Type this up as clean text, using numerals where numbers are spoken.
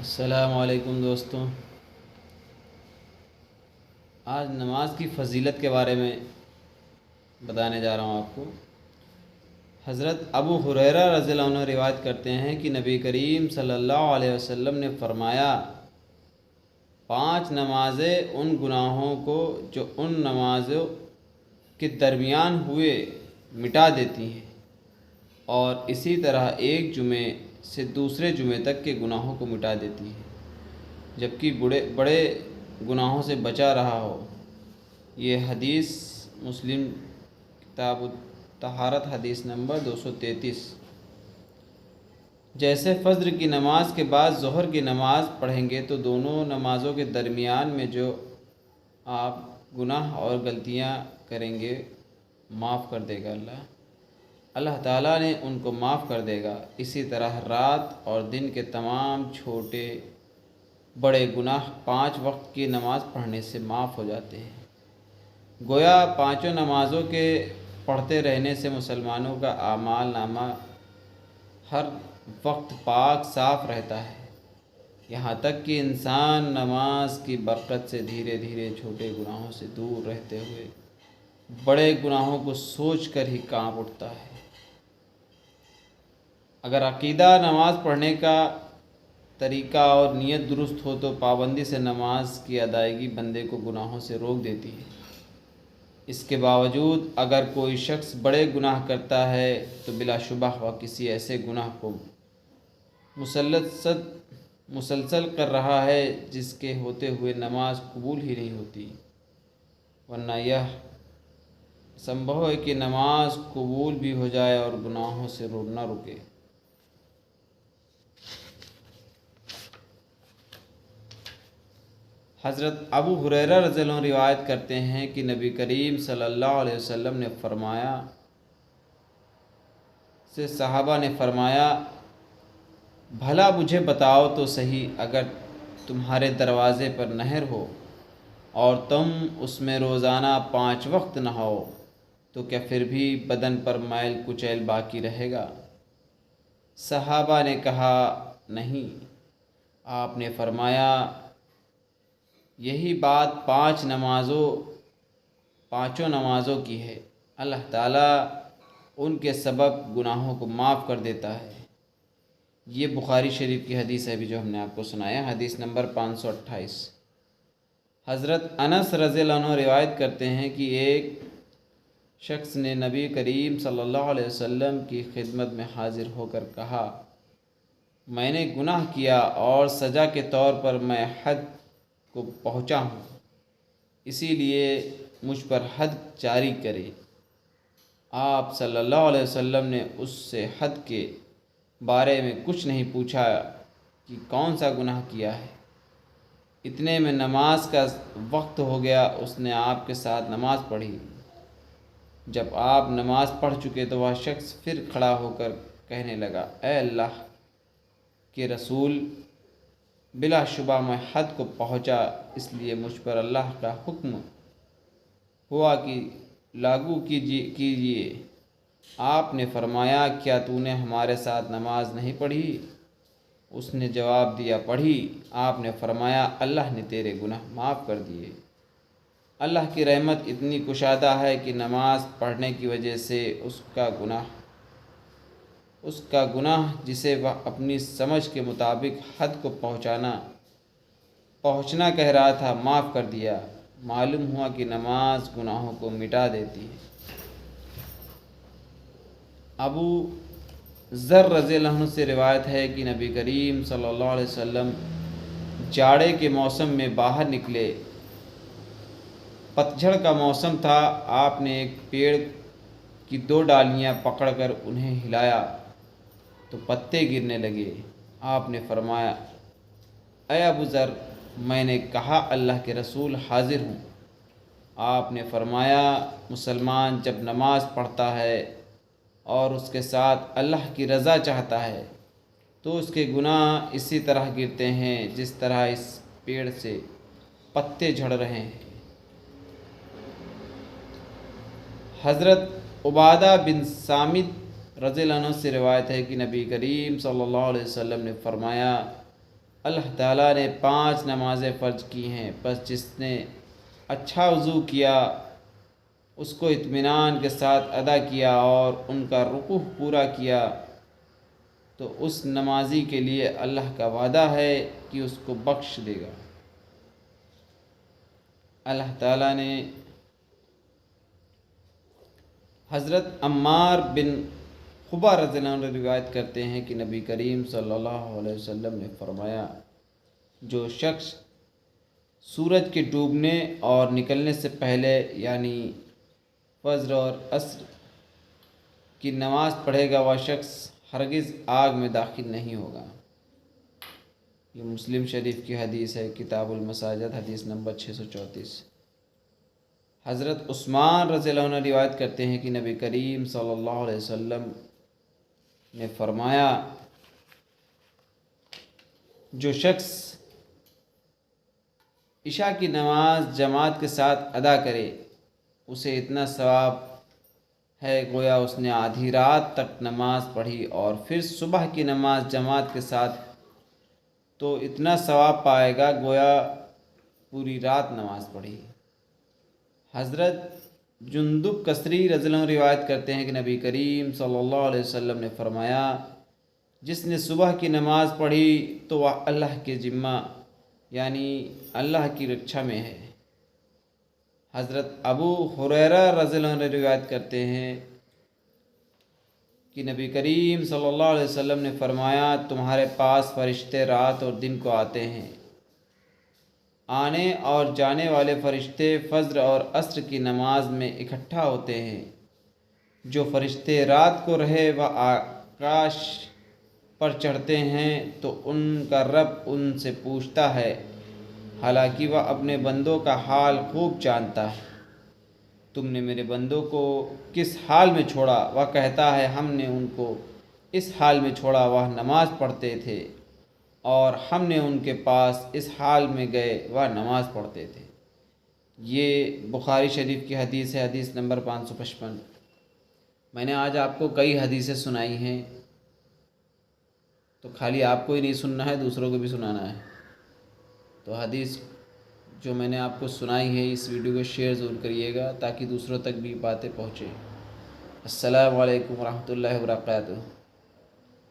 السلام علیکم دوستوں، آج نماز کی فضیلت کے بارے میں بتانے جا رہا ہوں آپ کو۔ حضرت ابو ہریرہ رضی اللہ عنہ روایت کرتے ہیں کہ نبی کریم صلی اللہ علیہ وسلم نے فرمایا، 5 نمازیں ان گناہوں کو جو ان نمازوں کے درمیان ہوئے مٹا دیتی ہیں، اور اسی طرح ایک جمعے سے دوسرے جمعے تک کے گناہوں کو مٹا دیتی ہیں، جبکہ بڑے گناہوں سے بچا رہا ہو۔ یہ حدیث مسلم کتاب الطہارت حدیث نمبر 233۔ جیسے فجر کی نماز کے بعد ظہر کی نماز پڑھیں گے تو دونوں نمازوں کے درمیان میں جو آپ گناہ اور غلطیاں کریں گے معاف کر دے گا اللہ تعالیٰ نے ان کو معاف کر دے گا۔ اسی طرح رات اور دن کے تمام چھوٹے بڑے گناہ 5 وقت کی نماز پڑھنے سے معاف ہو جاتے ہیں۔ گویا 5 نمازوں کے پڑھتے رہنے سے مسلمانوں کا اعمال نامہ ہر وقت پاک صاف رہتا ہے، یہاں تک کہ انسان نماز کی برکت سے دھیرے دھیرے چھوٹے گناہوں سے دور رہتے ہوئے بڑے گناہوں کو سوچ کر ہی کانپ اٹھتا ہے۔ اگر عقیدہ نماز پڑھنے کا طریقہ اور نیت درست ہو تو پابندی سے نماز کی ادائیگی بندے کو گناہوں سے روک دیتی ہے۔ اس کے باوجود اگر کوئی شخص بڑے گناہ کرتا ہے تو بلا شبہ وہ کسی ایسے گناہ کو مسلسل کر رہا ہے جس کے ہوتے ہوئے نماز قبول ہی نہیں ہوتی، ورنہ یہ سمبھو ہے کہ نماز قبول بھی ہو جائے اور گناہوں سے نہ رکے۔ حضرت ابو ہریرہ رضی اللہ عنہ روایت کرتے ہیں کہ نبی کریم صلی اللہ علیہ وسلم نے فرمایا، صحابہ نے فرمایا، بھلا مجھے بتاؤ تو صحیح، اگر تمہارے دروازے پر نہر ہو اور تم اس میں روزانہ 5 وقت نہاؤ تو کیا پھر بھی بدن پر میل کچیل باقی رہے گا؟ صحابہ نے کہا، نہیں۔ آپ نے فرمایا، یہی بات 5 نمازوں کی ہے، اللہ تعالیٰ ان کے سبب گناہوں کو معاف کر دیتا ہے۔ یہ بخاری شریف کی حدیث ہے جو ہم نے آپ کو سنایا، حدیث نمبر 528۔ حضرت انس رضی اللہ عنہ روایت کرتے ہیں کہ ایک شخص نے نبی کریم صلی اللہ علیہ وسلم کی خدمت میں حاضر ہو کر کہا، میں نے گناہ کیا اور سزا کے طور پر میں حد کو پہنچا ہوں، اسی لیے مجھ پر حد جاری کرے۔ آپ صلی اللہ علیہ وسلم نے اس سے حد کے بارے میں کچھ نہیں پوچھا کہ کون سا گناہ کیا ہے۔ اتنے میں نماز کا وقت ہو گیا، اس نے آپ کے ساتھ نماز پڑھی۔ جب آپ نماز پڑھ چکے تو وہ شخص پھر کھڑا ہو کر کہنے لگا، اے اللہ کے رسول، بلا شبہ میں حد کو پہنچا، اس لیے مجھ پر اللہ کا حکم ہوا کہ لاگو کیجیے۔ آپ نے فرمایا، کیا تو نے ہمارے ساتھ نماز نہیں پڑھی؟ اس نے جواب دیا، پڑھی۔ آپ نے فرمایا، اللہ نے تیرے گناہ معاف کر دیے۔ اللہ کی رحمت اتنی کشادہ ہے کہ نماز پڑھنے کی وجہ سے اس کا گناہ جسے وہ اپنی سمجھ کے مطابق حد کو پہنچنا کہہ رہا تھا، معاف کر دیا۔ معلوم ہوا کہ نماز گناہوں کو مٹا دیتی ہے۔ ابو ذر رضی اللہ عنہ سے روایت ہے کہ نبی کریم صلی اللہ علیہ وسلم جاڑے کے موسم میں باہر نکلے۔ پتجھڑ کا موسم تھا۔ آپ نے ایک پیڑ کی 2 ڈالیاں پکڑ کر انہیں ہلایا تو پتے گرنے لگے۔ آپ نے فرمایا، اے ابو ذر، میں نے کہا اللہ کے رسول حاضر ہوں۔ آپ نے فرمایا، مسلمان جب نماز پڑھتا ہے اور اس کے ساتھ اللہ کی رضا چاہتا ہے تو اس کے گناہ اسی طرح گرتے ہیں جس طرح اس پیڑ سے پتے جھڑ رہے ہیں۔ حضرت عبادہ بن صامت رضی اللہ عنہ سے روایت ہے کہ نبی کریم صلی اللہ علیہ وسلم نے فرمایا، اللہ تعالیٰ نے 5 نمازیں فرض کی ہیں، بس جس نے اچھا وضو کیا، اس کو اطمینان کے ساتھ ادا کیا اور ان کا رکوع پورا کیا، تو اس نمازی کے لیے اللہ کا وعدہ ہے کہ اس کو بخش دے گا۔ اللہ تعالیٰ نے حضرت عمار بن خبا رضی اللہ عنہ روایت کرتے ہیں کہ نبی کریم صلی اللہ علیہ وسلم نے فرمایا، جو شخص سورج کے ڈوبنے اور نکلنے سے پہلے یعنی فجر اور عصر کی نماز پڑھے گا، وہ شخص ہرگز آگ میں داخل نہیں ہوگا۔ یہ مسلم شریف کی حدیث ہے، کتاب المساجد، حدیث نمبر 634۔ حضرت عثمان رضی اللہ عنہ روایت کرتے ہیں کہ نبی کریم صلی اللہ علیہ وسلم نے فرمایا، جو شخص عشاء کی نماز جماعت کے ساتھ ادا کرے، اسے اتنا ثواب ہے گویا اس نے آدھی رات تک نماز پڑھی، اور پھر صبح کی نماز جماعت کے ساتھ تو اتنا ثواب پائے گا گویا پوری رات نماز پڑھی۔ حضرت جندب کثری رضی اللہ عنہ روایت کرتے ہیں کہ نبی کریم صلی اللہ علیہ وسلم نے فرمایا، جس نے صبح کی نماز پڑھی تو وہ اللہ کے ذمہ یعنی اللہ کی رکشا میں ہے۔ حضرت ابو ہریرہ رضی اللہ عنہ روایت کرتے ہیں کہ نبی کریم صلی اللہ علیہ وسلم نے فرمایا، تمہارے پاس فرشتے رات اور دن کو آتے ہیں، آنے اور جانے والے فرشتے فجر اور عصر کی نماز میں اکٹھا ہوتے ہیں۔ جو فرشتے رات کو رہے وہ آکاش پر چڑھتے ہیں تو ان کا رب ان سے پوچھتا ہے، حالانکہ وہ اپنے بندوں کا حال خوب جانتا ہے، تم نے میرے بندوں کو کس حال میں چھوڑا؟ وہ کہتا ہے، ہم نے ان کو اس حال میں چھوڑا وہ نماز پڑھتے تھے، اور ہم نے ان کے پاس اس حال میں گئے وہ نماز پڑھتے تھے۔ یہ بخاری شریف کی حدیث ہے، حدیث نمبر 555۔ میں نے آج آپ کو کئی حدیثیں سنائی ہیں، تو خالی آپ کو ہی نہیں سننا ہے، دوسروں کو بھی سنانا ہے۔ تو حدیث جو میں نے آپ کو سنائی ہے، اس ویڈیو کو شیئر ضرور کریے گا تاکہ دوسروں تک بھی باتیں پہنچیں۔ السلام علیکم ورحمۃ اللہ وبرکاتہ۔